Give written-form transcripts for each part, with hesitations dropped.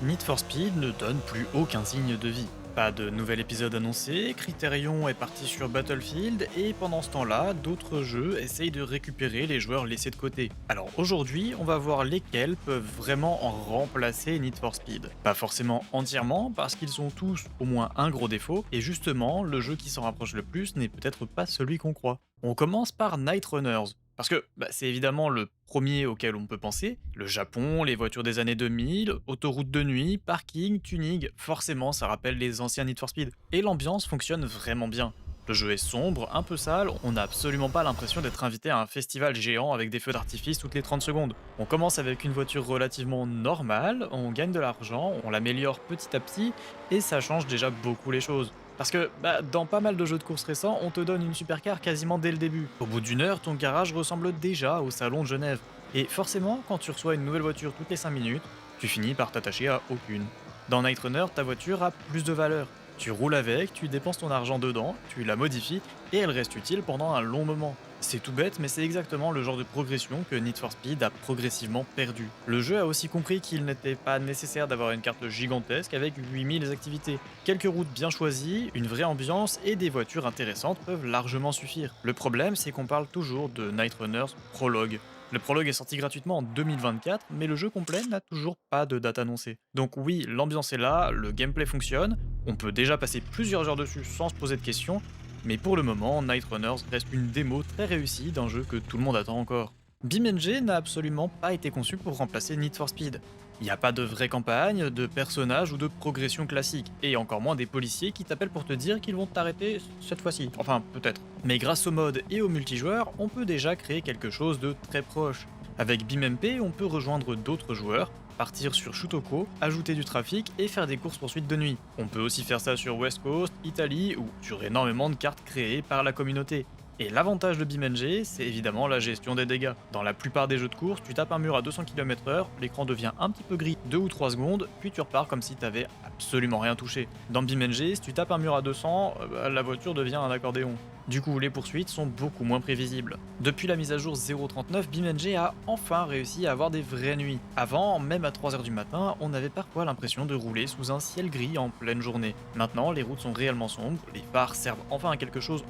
Need for Speed ne donne plus aucun signe de vie. Pas de nouvel épisode annoncé, Criterion est parti sur Battlefield et pendant ce temps-là, d'autres jeux essayent de récupérer les joueurs laissés de côté. Alors aujourd'hui, on va voir lesquels peuvent vraiment en remplacer Need for Speed. Pas forcément entièrement parce qu'ils ont tous au moins un gros défaut et justement, le jeu qui s'en rapproche le plus n'est peut-être pas celui qu'on croit. On commence par Night Runners. Parce que c'est évidemment le premier auquel on peut penser. Le Japon, les voitures des années 2000, autoroute de nuit, parking, tuning, forcément ça rappelle les anciens Need for Speed. Et l'ambiance fonctionne vraiment bien. Le jeu est sombre, un peu sale, on n'a absolument pas l'impression d'être invité à un festival géant avec des feux d'artifice toutes les 30 secondes. On commence avec une voiture relativement normale, on gagne de l'argent, on l'améliore petit à petit, et ça change déjà beaucoup les choses. Parce que dans pas mal de jeux de course récents, on te donne une supercar quasiment dès le début. Au bout d'une heure, ton garage ressemble déjà au salon de Genève. Et forcément, quand tu reçois une nouvelle voiture toutes les 5 minutes, tu finis par t'attacher à aucune. Dans Night Runner, ta voiture a plus de valeur. Tu roules avec, tu dépenses ton argent dedans, tu la modifies, et elle reste utile pendant un long moment. C'est tout bête, mais c'est exactement le genre de progression que Need for Speed a progressivement perdu. Le jeu a aussi compris qu'il n'était pas nécessaire d'avoir une carte gigantesque avec 8000 activités. Quelques routes bien choisies, une vraie ambiance et des voitures intéressantes peuvent largement suffire. Le problème, c'est qu'on parle toujours de Night Runners Prologue. Le prologue est sorti gratuitement en 2024, mais le jeu complet n'a toujours pas de date annoncée. Donc oui, l'ambiance est là, le gameplay fonctionne, on peut déjà passer plusieurs heures dessus sans se poser de questions, mais pour le moment, Night Runners reste une démo très réussie d'un jeu que tout le monde attend encore. BeamNG n'a absolument pas été conçu pour remplacer Need for Speed. Il n'y a pas de vraie campagne, de personnages ou de progression classique, et encore moins des policiers qui t'appellent pour te dire qu'ils vont t'arrêter cette fois-ci. Enfin, peut-être. Mais grâce au mode et au multijoueur, on peut déjà créer quelque chose de très proche. Avec BeamMP, on peut rejoindre d'autres joueurs, partir sur Shutoko, ajouter du trafic et faire des courses-poursuites de nuit. On peut aussi faire ça sur West Coast, Italie ou sur énormément de cartes créées par la communauté. Et l'avantage de BeamNG, c'est évidemment la gestion des dégâts. Dans la plupart des jeux de course, tu tapes un mur à 200 km/h, l'écran devient un petit peu gris 2 ou 3 secondes, puis tu repars comme si t'avais absolument rien touché. Dans BeamNG, si tu tapes un mur à 200, la voiture devient un accordéon. Du coup, les poursuites sont beaucoup moins prévisibles. Depuis la mise à jour 0.39, BeamNG a enfin réussi à avoir des vraies nuits. Avant, même à 3h du matin, on avait parfois l'impression de rouler sous un ciel gris en pleine journée. Maintenant, les routes sont réellement sombres, les phares servent enfin à quelque chose,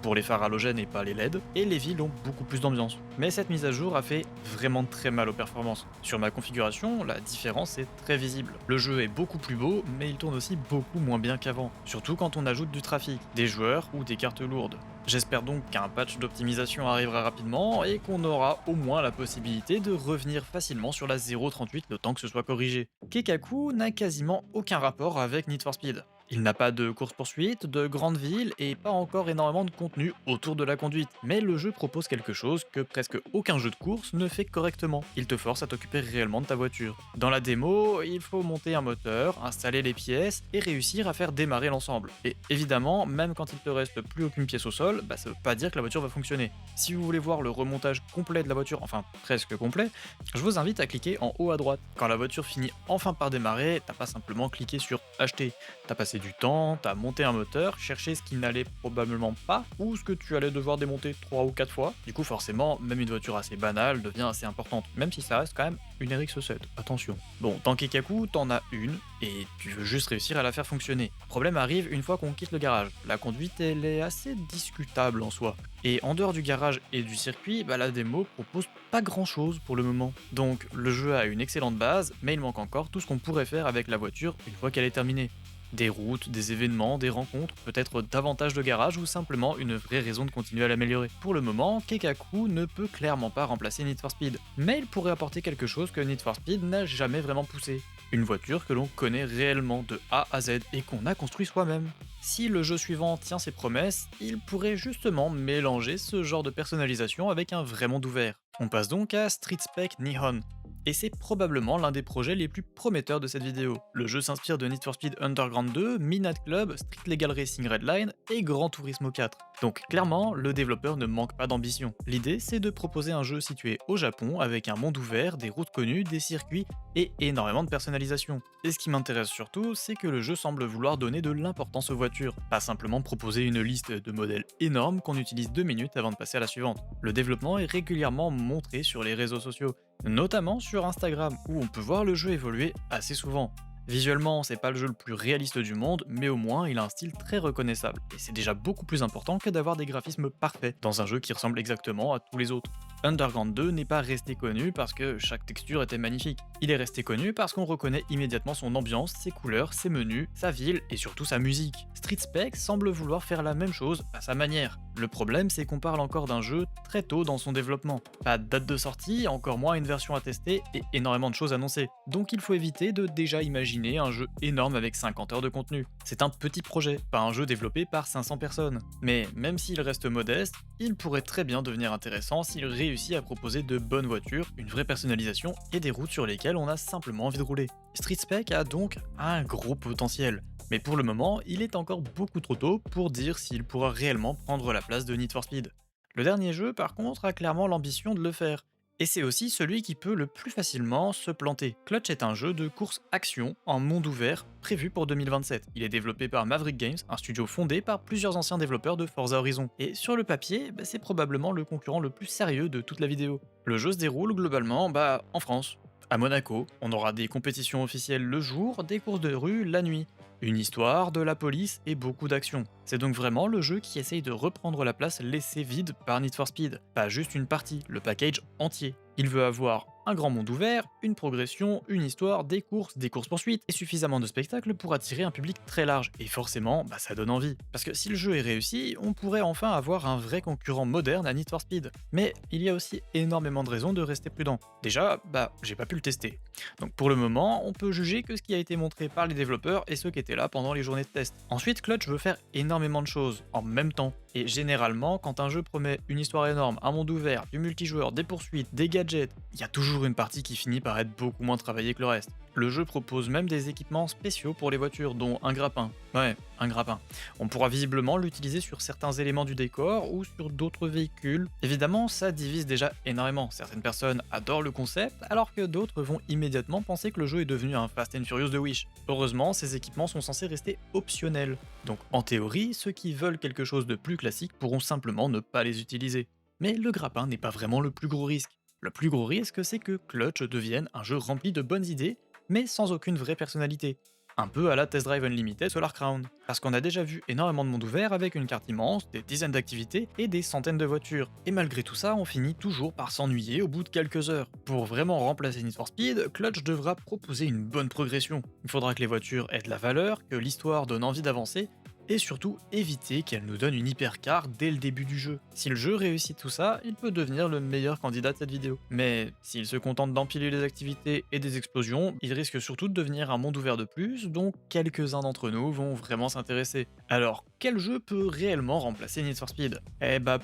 pour les phares halogènes et pas les LED, et les villes ont beaucoup plus d'ambiance. Mais cette mise à jour a fait vraiment très mal aux performances. Sur ma configuration, la différence est très visible. Le jeu est beaucoup plus beau, mais il tourne aussi beaucoup moins bien qu'avant, surtout quand on ajoute du trafic, des joueurs ou des cartes lourdes. J'espère donc qu'un patch d'optimisation arrivera rapidement et qu'on aura au moins la possibilité de revenir facilement sur la 0.38 le temps que ce soit corrigé. Kekaku n'a quasiment aucun rapport avec Need for Speed. Il n'a pas de course-poursuite, de grande ville et pas encore énormément de contenu autour de la conduite. Mais le jeu propose quelque chose que presque aucun jeu de course ne fait correctement. Il te force à t'occuper réellement de ta voiture. Dans la démo, il faut monter un moteur, installer les pièces et réussir à faire démarrer l'ensemble. Et évidemment, même quand il te reste plus aucune pièce au sol, ça veut pas dire que la voiture va fonctionner. Si vous voulez voir le remontage complet de la voiture, enfin presque complet, je vous invite à cliquer en haut à droite. Quand la voiture finit enfin par démarrer, t'as pas simplement cliqué sur acheter. T'as passé du temps, t'as monté un moteur, cherché ce qui n'allait probablement pas, ou ce que tu allais devoir démonter 3 ou 4 fois. Du coup, forcément, même une voiture assez banale devient assez importante, même si ça reste quand même une RX-7, attention. Bon, dans Kekaku, t'en as une, et tu veux juste réussir à la faire fonctionner. Problème arrive une fois qu'on quitte le garage. La conduite, elle est assez discutable en soi. Et en dehors du garage et du circuit, la démo propose pas grand chose pour le moment. Donc le jeu a une excellente base, mais il manque encore tout ce qu'on pourrait faire avec la voiture une fois qu'elle est terminée. Des routes, des événements, des rencontres, peut-être davantage de garages ou simplement une vraie raison de continuer à l'améliorer. Pour le moment, Kekaku ne peut clairement pas remplacer Need for Speed, mais il pourrait apporter quelque chose que Need for Speed n'a jamais vraiment poussé. Une voiture que l'on connaît réellement de A à Z et qu'on a construit soi-même. Si le jeu suivant tient ses promesses, il pourrait justement mélanger ce genre de personnalisation avec un vrai monde ouvert. On passe donc à Street Spec Nihon. Et c'est probablement l'un des projets les plus prometteurs de cette vidéo. Le jeu s'inspire de Need for Speed Underground 2, Midnight Club, Street Legal Racing Redline et Gran Turismo 4. Donc clairement, le développeur ne manque pas d'ambition. L'idée, c'est de proposer un jeu situé au Japon avec un monde ouvert, des routes connues, des circuits et énormément de personnalisation. Et ce qui m'intéresse surtout, c'est que le jeu semble vouloir donner de l'importance aux voitures, pas simplement proposer une liste de modèles énormes qu'on utilise 2 minutes avant de passer à la suivante. Le développement est régulièrement montré sur les réseaux sociaux, notamment sur Instagram, où on peut voir le jeu évoluer assez souvent. Visuellement, c'est pas le jeu le plus réaliste du monde, mais au moins il a un style très reconnaissable, et c'est déjà beaucoup plus important que d'avoir des graphismes parfaits dans un jeu qui ressemble exactement à tous les autres. Underground 2 n'est pas resté connu parce que chaque texture était magnifique. Il est resté connu parce qu'on reconnaît immédiatement son ambiance, ses couleurs, ses menus, sa ville et surtout sa musique. Street Spec semble vouloir faire la même chose à sa manière. Le problème, c'est qu'on parle encore d'un jeu très tôt dans son développement. Pas de date de sortie, encore moins une version à tester et énormément de choses annoncées. Donc il faut éviter de déjà imaginer un jeu énorme avec 50 heures de contenu. C'est un petit projet, pas un jeu développé par 500 personnes. Mais même s'il reste modeste, il pourrait très bien devenir intéressant s'il réussit à proposer de bonnes voitures, une vraie personnalisation et des routes sur lesquelles on a simplement envie de rouler. Street Spec a donc un gros potentiel. Mais pour le moment, il est encore beaucoup trop tôt pour dire s'il pourra réellement prendre la place de Need for Speed. Le dernier jeu, par contre, a clairement l'ambition de le faire. Et c'est aussi celui qui peut le plus facilement se planter. Clutch est un jeu de course-action en monde ouvert prévu pour 2027. Il est développé par Maverick Games, un studio fondé par plusieurs anciens développeurs de Forza Horizon. Et sur le papier, c'est probablement le concurrent le plus sérieux de toute la vidéo. Le jeu se déroule globalement en France. À Monaco, on aura des compétitions officielles le jour, des courses de rue la nuit. Une histoire, de la police et beaucoup d'action. C'est donc vraiment le jeu qui essaye de reprendre la place laissée vide par Need for Speed. Pas juste une partie, le package entier. Il veut avoir un grand monde ouvert, une progression, une histoire, des courses-poursuites et suffisamment de spectacles pour attirer un public très large. Et forcément, ça donne envie. Parce que si le jeu est réussi, on pourrait enfin avoir un vrai concurrent moderne à Need for Speed. Mais il y a aussi énormément de raisons de rester prudent. Déjà, j'ai pas pu le tester. Donc pour le moment, on peut juger que ce qui a été montré par les développeurs et ceux qui étaient là pendant les journées de test. Ensuite, Clutch veut faire énormément de choses en même temps. Et généralement, quand un jeu promet une histoire énorme, un monde ouvert, du multijoueur, des poursuites, des gadgets, il y a toujours une partie qui finit par être beaucoup moins travaillée que le reste. Le jeu propose même des équipements spéciaux pour les voitures, dont un grappin. Ouais, un grappin. On pourra visiblement l'utiliser sur certains éléments du décor ou sur d'autres véhicules. Évidemment, ça divise déjà énormément. Certaines personnes adorent le concept, alors que d'autres vont immédiatement penser que le jeu est devenu un Fast and Furious de Wish. Heureusement, ces équipements sont censés rester optionnels. Donc en théorie, ceux qui veulent quelque chose de plus classique pourront simplement ne pas les utiliser. Mais le grappin n'est pas vraiment le plus gros risque. Le plus gros risque, c'est que Clutch devienne un jeu rempli de bonnes idées, mais sans aucune vraie personnalité. Un peu à la Test Drive Unlimited Solar Crown. Parce qu'on a déjà vu énormément de monde ouvert avec une carte immense, des dizaines d'activités et des centaines de voitures. Et malgré tout ça, on finit toujours par s'ennuyer au bout de quelques heures. Pour vraiment remplacer Need for Speed, Clutch devra proposer une bonne progression. Il faudra que les voitures aient de la valeur, que l'histoire donne envie d'avancer, et surtout éviter qu'elle nous donne une hypercar dès le début du jeu. Si le jeu réussit tout ça, il peut devenir le meilleur candidat de cette vidéo. Mais s'il se contente d'empiler les activités et des explosions, il risque surtout de devenir un monde ouvert de plus, dont quelques-uns d'entre nous vont vraiment s'intéresser. Alors, quel jeu peut réellement remplacer Need for Speed?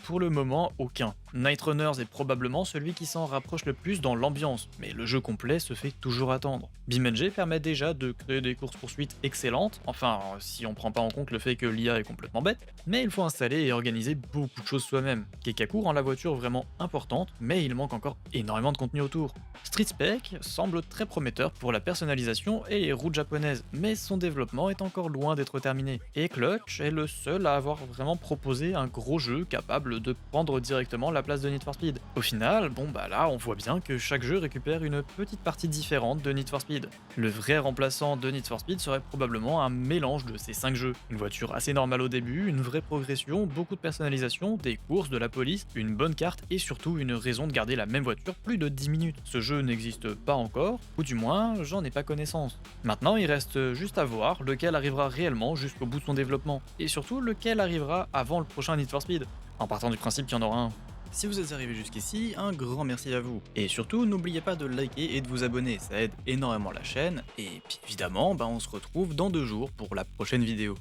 Pour le moment, aucun. Night Runners est probablement celui qui s'en rapproche le plus dans l'ambiance, mais le jeu complet se fait toujours attendre. BeamNG permet déjà de créer des courses-poursuites excellentes, enfin si on prend pas en compte le fait que l'IA est complètement bête, mais il faut installer et organiser beaucoup de choses soi-même. Kekaku rend la voiture vraiment importante, mais il manque encore énormément de contenu autour. Street Spec semble très prometteur pour la personnalisation et les routes japonaises, mais son développement est encore loin d'être terminé. Et Clutch est le seul à avoir vraiment proposé un gros jeu capable de prendre directement la place de Need for Speed. Au final, là on voit bien que chaque jeu récupère une petite partie différente de Need for Speed. Le vrai remplaçant de Need for Speed serait probablement un mélange de ces 5 jeux. Une voiture assez normale au début, une vraie progression, beaucoup de personnalisation, des courses, de la police, une bonne carte et surtout une raison de garder la même voiture plus de 10 minutes. Ce jeu n'existe pas encore, ou du moins j'en ai pas connaissance. Maintenant il reste juste à voir lequel arrivera réellement jusqu'au bout de son développement, et surtout lequel arrivera avant le prochain Need for Speed, en partant du principe qu'il y en aura un. Si vous êtes arrivé jusqu'ici, un grand merci à vous. Et surtout, n'oubliez pas de liker et de vous abonner, ça aide énormément la chaîne. Et puis évidemment, on se retrouve dans 2 jours pour la prochaine vidéo.